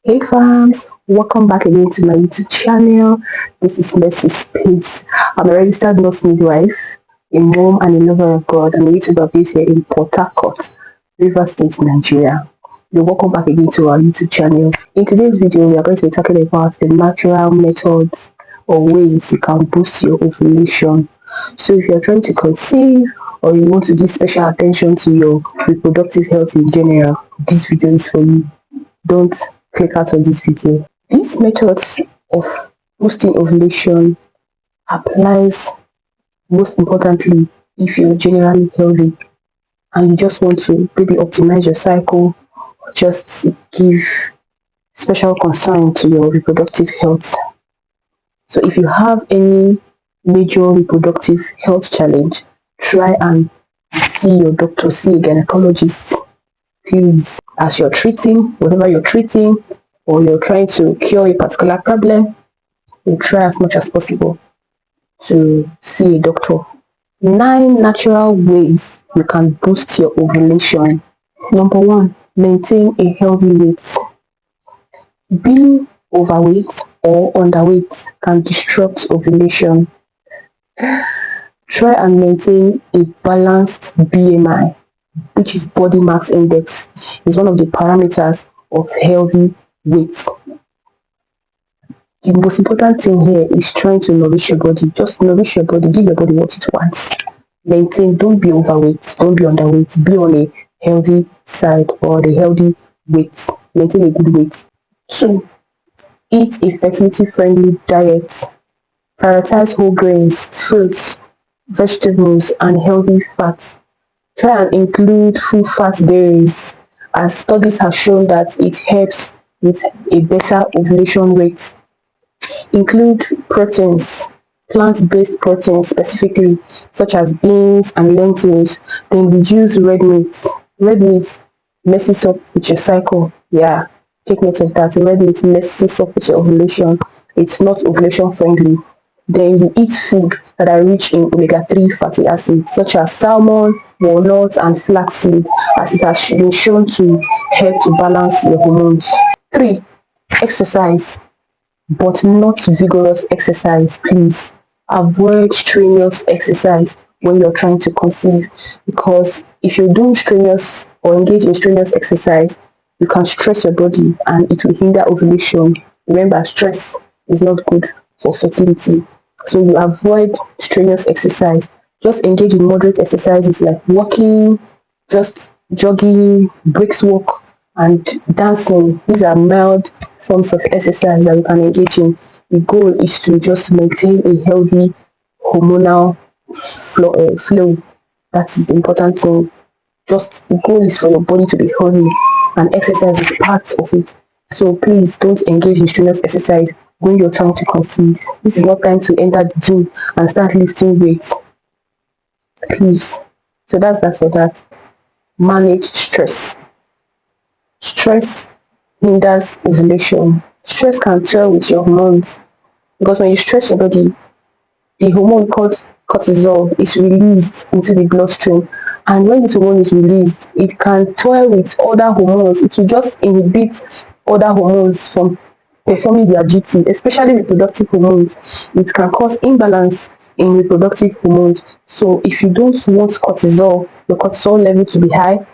Hey fams, welcome back again to my YouTube channel. This is Mercy Space. I'm a registered nurse midwife, a mom and a lover of God. I'm a YouTuber based here in Port Harcourt, Rivers State, Nigeria. You're welcome back again to our YouTube channel. In today's video, we are going to be talking about the natural methods or ways you can boost your ovulation. So if you're trying to conceive or you want to give special attention to your reproductive health in general, this video is for you. Don't click out of this video. These methods of boosting ovulation applies most importantly if you're generally healthy and you just want to maybe optimize your cycle or just give special concern to your reproductive health. So if you have any major reproductive health challenge, try and see your doctor, see a gynecologist, please. As you're treating, whatever you're treating, or you're trying to cure a particular problem, you try as much as possible to see a doctor. 9 natural ways you can boost your ovulation. Number 1, maintain a healthy weight. Being overweight or underweight can disrupt ovulation. Try and maintain a balanced BMI, which is body mass index, is one of the parameters of healthy weight. The most important thing here is trying to nourish your body. Just nourish your body, give your body what it wants. Maintain, don't be overweight, don't be underweight, be on a healthy side or the healthy weight. Maintain a good weight. 2, eat a fertility friendly diet. Prioritize whole grains, fruits, vegetables, and healthy fats. Try and include full fat dairies, as studies have shown that it helps with a better ovulation rate. Include proteins, plant-based proteins specifically, such as beans and lentils. Then reduce red meat. Red meat messes up with your cycle. Yeah, take note of that. Red meat messes up with your ovulation. It's not ovulation friendly. Then you eat food that are rich in omega-3 fatty acids, such as salmon, walnuts, and flaxseed, as it has been shown to help to balance your hormones. 3, exercise, but not vigorous exercise. Please avoid strenuous exercise when you're trying to conceive, because if you do strenuous or engage in strenuous exercise, you can stress your body and it will hinder ovulation. Remember, stress is not good for fertility, so you avoid strenuous exercise. Just engage in moderate exercises like walking, just jogging, brisk walk, and dancing. These are mild forms of exercise that you can engage in. The goal is to just maintain a healthy hormonal flow. That is the important thing. Just the goal is for your body to be healthy, and exercise is part of it. So please don't engage in strenuous exercise when you're trying to conceive. This is not time to enter the gym and start lifting weights. Please. So that's that for that. Manage stress. Stress hinders ovulation. Stress can tell with your hormones, because when you stress your body, the hormone called cortisol is released into the bloodstream, and when this hormone is released, it can toy with other hormones. It will just inhibit other hormones from performing their duty, especially reproductive hormones. It can cause imbalance in reproductive hormones. So if you don't want your cortisol level to be high,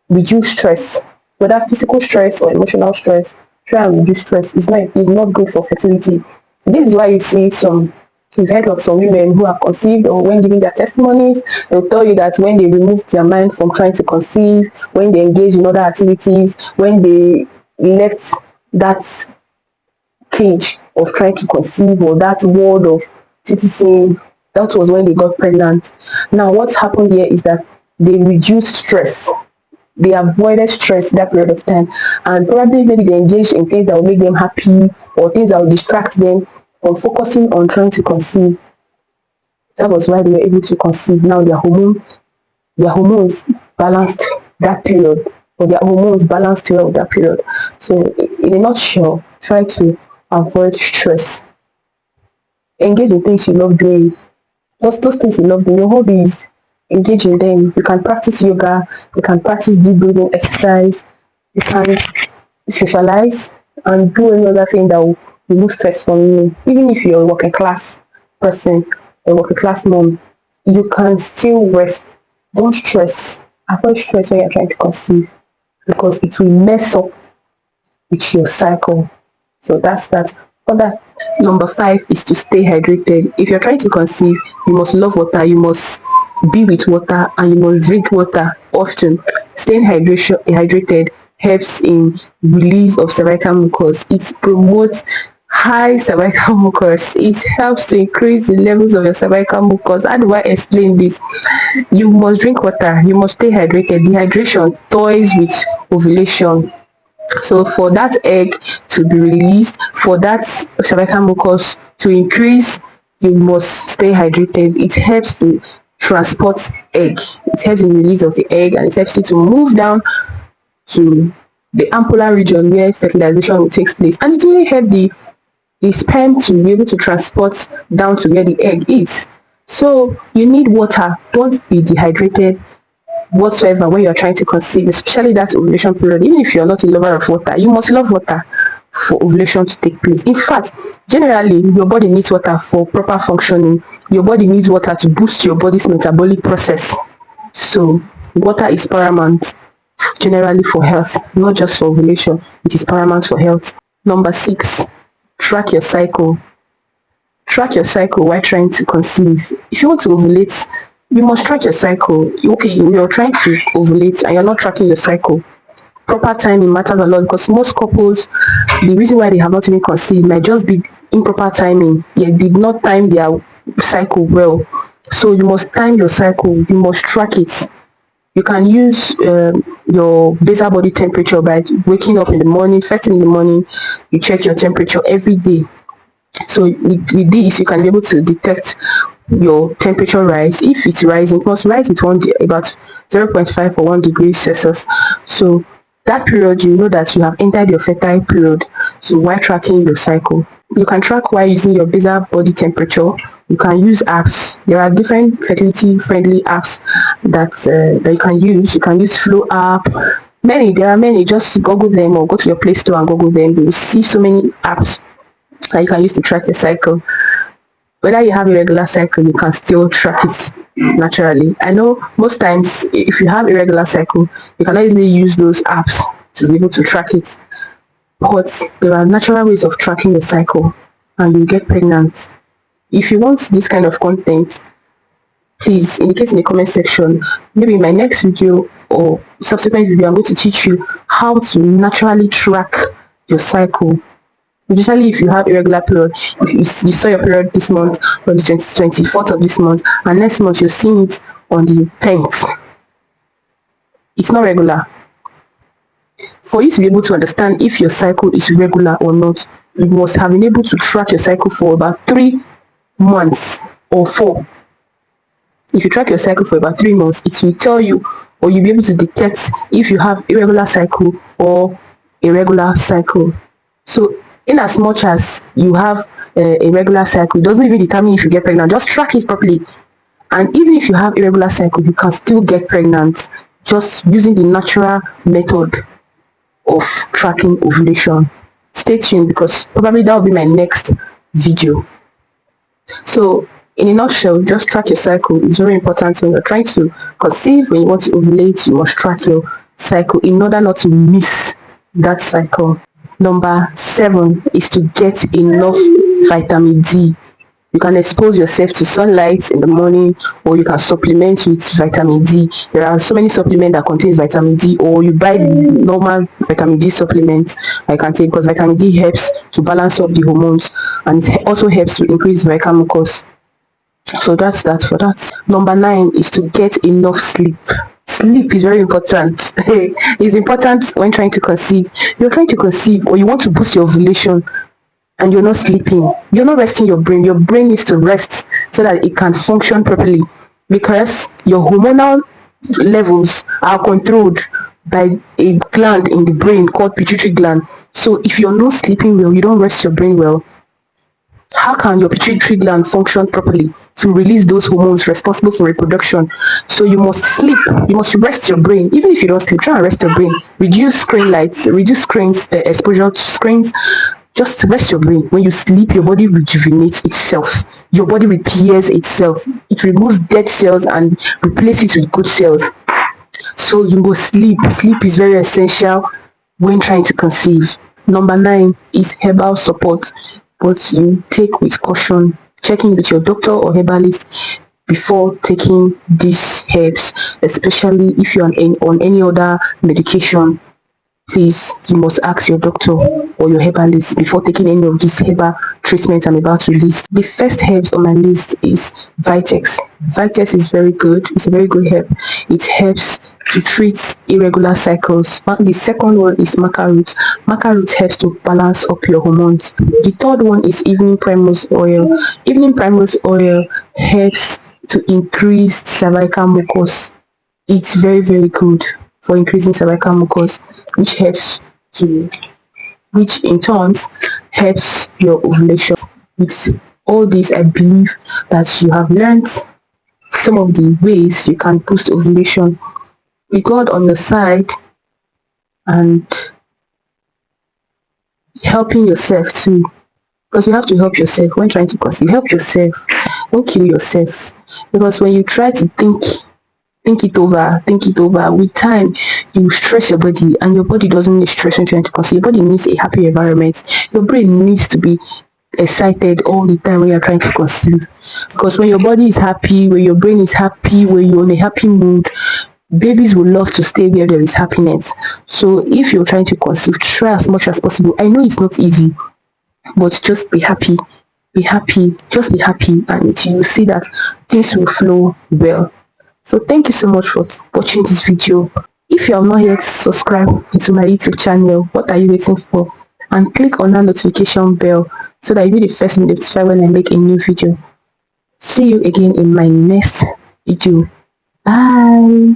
reduce stress, whether physical stress or emotional stress. Try and reduce stress. It's not good for fertility. This is why you see you've heard of some women who have conceived, or when giving their testimonies, they'll tell you that when they removed their mind from trying to conceive, when they engaged in other activities, when they left that cage of trying to conceive, or that world of citizen, that was when they got pregnant. Now, what's happened here is that they reduced stress, they avoided stress that period of time, and probably maybe they engaged in things that will make them happy, or things that will distract them from focusing on trying to conceive. That was why they were able to conceive. Now their hormones balanced that period, or their hormones balanced throughout that period. So in a nutshell, try to avoid stress. Engage in things you love doing. Just those things you love doing, your hobbies, engage in them. You can practice yoga, you can practice deep breathing exercise, you can socialize, and do any other thing that will remove stress from you. Even if you're a working class person, a working class mom, you can still rest. Don't stress. Avoid stress when you're trying to conceive because it will mess up with your cycle. So that's that. Other number 5 is to stay hydrated. If you're trying to conceive, you must love water, you must be with water, and you must drink water often. Staying hydrated helps in release of cervical mucus. It promotes high cervical mucus. It helps to increase the levels of your cervical mucus. How do I explain this? You must drink water, you must stay hydrated. Dehydration toys with ovulation. So for that egg to be released, for that cervical mucus to increase, you must stay hydrated. It helps to transport egg. It helps in the release of the egg, and it helps it to move down to the ampulla region where fertilization will take place. And it will help the sperm to be able to transport down to where the egg is. So you need water. Don't be dehydrated whatsoever when you're trying to conceive, especially that ovulation period. Even if you're not a lover of water, you must love water for ovulation to take place. In fact, generally, your body needs water for proper functioning. Your body needs water to boost your body's metabolic process. So, water is paramount generally for health, not just for ovulation. It is paramount for health. Number 6, track your cycle. Track your cycle while trying to conceive. If you want to ovulate, you must track your cycle. Okay, you're trying to ovulate and you're not tracking your cycle. Proper timing matters a lot because most couples, the reason why they have not even conceived might just be improper timing. They did not time their cycle well. So you must time your cycle. You must track it. You can use your basal body temperature by waking up in the morning. First thing in the morning, you check your temperature every day. So with this, you can be able to detect your temperature rise. If it's rising, it must rise with about 0.5 or 1 degree Celsius. So that period, you know that you have entered your fertile period. So while tracking your cycle, you can track while using your basal body temperature. You can use apps. There are different fertility-friendly apps that you can use. You can use Flow app. There are many. Just Google them or go to your Play Store and Google them. You will see so many apps that you can use to track your cycle. Whether you have a regular cycle, you can still track it naturally. I know most times if you have a regular cycle, you can easily use those apps to be able to track it. But there are natural ways of tracking your cycle and you get pregnant. If you want this kind of content, please indicate in the comment section. Maybe in my next video or subsequent video, I'm going to teach you how to naturally track your cycle. Especially if you have irregular period. If you saw your period this month on the 24th of this month, and next month you're seeing it on the 10th, it's not regular. For you to be able to understand if your cycle is regular or not, you must have been able to track your cycle for about 3 months or 4. If you track your cycle for about 3 months, it will tell you, or you'll be able to detect if you have irregular cycle or a regular cycle. So in as much as you have a regular cycle, it doesn't even determine if you get pregnant. Just track it properly. And even if you have irregular cycle, you can still get pregnant just using the natural method of tracking ovulation. Stay tuned because probably that will be my next video. So in a nutshell, just track your cycle. It's very important when you're trying to conceive. When you want to ovulate, you must track your cycle in order not to miss that cycle. Number 7 is to get enough vitamin D. You can expose yourself to sunlight in the morning, or you can supplement with vitamin D. There are so many supplements that contain vitamin D, or you buy normal vitamin D supplements I can take because vitamin D helps to balance up the hormones and it also helps to increase cervical mucus. So that's that for that. Number 9 is to get enough sleep. Sleep is very important. It's important when trying to conceive. You're trying to conceive or you want to boost your ovulation and you're not sleeping. You're not resting your brain. Your brain needs to rest so that it can function properly because your hormonal levels are controlled by a gland in the brain called pituitary gland. So if you're not sleeping well, you don't rest your brain well, how can your pituitary gland function properly? to release those hormones responsible for reproduction. So you must sleep, you must rest your brain. Even if you don't sleep, try and rest your brain. Reduce screen lights, reduce screens exposure to screens. Just rest your brain. When you sleep, your body rejuvenates itself. Your body repairs itself. It removes dead cells and replaces it with good cells. So you must sleep. Sleep is very essential when trying to conceive. Number 9 is herbal support, but you take with caution. Checking with your doctor or herbalist before taking these herbs, especially if you're on any other medication. Please, you must ask your doctor or your herbalist before taking any of these herbal treatments I'm about to list. The first herbs on my list is Vitex. Vitex is very good. It's a very good herb. It helps to treat irregular cycles. The second one is maca root. Maca root helps to balance up your hormones. The third one is evening primrose oil. Evening primrose oil helps to increase cervical mucus. It's very, very good for increasing cervical mucus, which helps to, which in turn helps your ovulation. With all this, I believe that you have learned some of the ways you can boost ovulation with God on your side and helping yourself too. Because you have to help yourself when trying to conceive. Help yourself. Don't kill yourself. Because when you try to think it over, with time you stress your body, and your body doesn't need stress when trying to conceive. Your body needs a happy environment. Your brain needs to be excited all the time when you're trying to conceive. Because when your body is happy, when your brain is happy, when you're in a happy mood, babies will love to stay where there is happiness. So if you're trying to conceive, try as much as possible. I know it's not easy, but just be happy. Be happy, just be happy, and you will see that things will flow well. So thank you so much for watching this video. If you have not yet subscribed to my YouTube channel, what are you waiting for? And click on that notification bell so that you'll be the first to be notified when I make a new video. See you again in my next video. Bye.